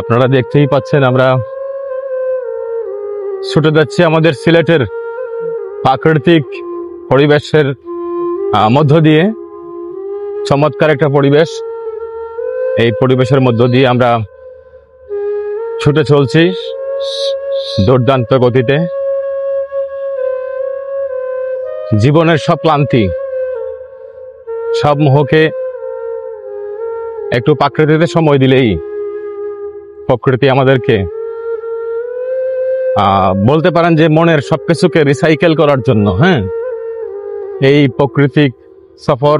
আপনারা দেখতেই পাচ্ছেন আমরা ছুটে যাচ্ছি আমাদের সিলেটের প্রাকৃতিক পরিবেশের মধ্য দিয়ে। চমৎকার একটা পরিবেশ, এই পরিবেশের মধ্য দিয়ে আমরা ছুটে চলছি দুর্দান্ত গতিতে। জীবনের সব ক্লান্তি, সব মোহকে একটু প্রাকৃতিতে সময় দিলেই প্রকৃতি আমাদেরকে বলতে পারেন যে মনের সবকিছুকে রিসাইকেল করার জন্য, এই প্রাকৃতিক সফর,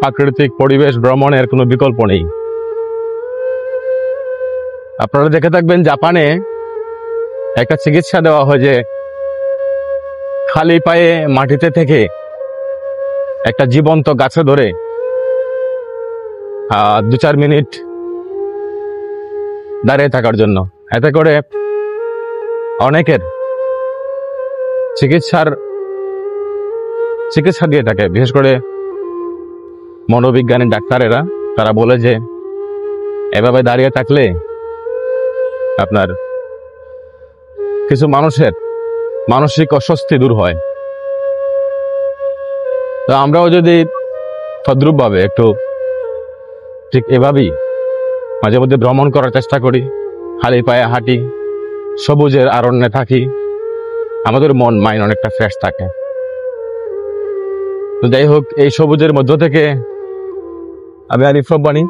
প্রাকৃতিক পরিবেশ ভ্রমণের কোনো বিকল্প নেই। আপনারা দেখে থাকবেন জাপানে একটা চিকিৎসা দেওয়া হয় যে খালি পায়ে মাটিতে থেকে একটা জীবন্ত গাছে ধরে 2-4 মিনিট দাঁড়িয়ে থাকার জন্য। এতে করে অনেকের চিকিৎসা দিয়ে থাকে, বিশেষ করে মনোবিজ্ঞানী ডাক্তারেরা। তারা বলে যে এভাবে দাঁড়িয়ে থাকলে আপনার কিছু মানুষের মানসিক অস্বস্তি দূর হয়। তো আমরাও যদি তদ্রূপভাবে একটু ঠিক এভাবেই মাঝে মধ্যে ভ্রমণ করার চেষ্টা করি, খালি পায়ে হাঁটি, সবুজের আরণ্যে থাকি, আমাদের মন মাইন্ড অনেকটা ফ্রেশ থাকে। তো যাই হোক, এই সবুজের মধ্য থেকে আমি আরিফ রব্বানী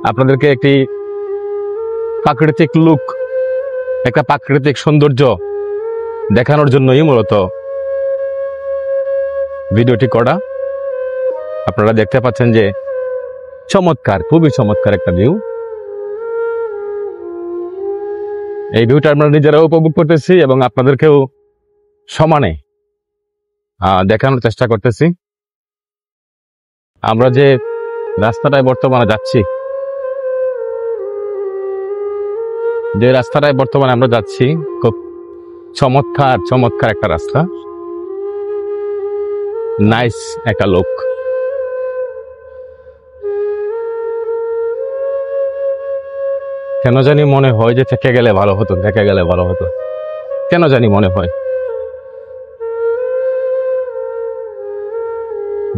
আপনাদেরকে একটি প্রাকৃতিক লুক, একটা প্রাকৃতিক সৌন্দর্য দেখানোর জন্যই মূলত ভিডিওটি করা। আপনারা দেখতে পাচ্ছেন যে চমৎকার, খুবই চমৎকার একটা ভিউ। এই ভিউটা আমরা নিজেরাও উপভোগ করতেছি এবং আপনাদেরকেও সমানে দেখানোর চেষ্টা করতেছি। আমরা যে রাস্তাটায় বর্তমানে যাচ্ছি, খুব চমৎকার একটা রাস্তা, নাইস একটা লোক। কেন জানি মনে হয় যে থেকে গেলে ভালো হতো, কেন জানি মনে হয়।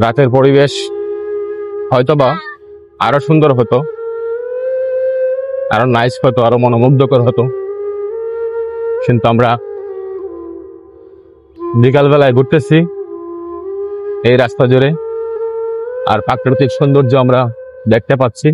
রাতের পরিবেশ হয়তোবা আরো সুন্দর হতো, আরো নাইস হতো, আরো মনোমুগ্ধকর হতো, কিন্তু আমরা বিকালবেলায় ঘুরতেছি এই রাস্তা জুড়ে, আর প্রাকৃতিক সৌন্দর্য আমরা দেখতে পাচ্ছি।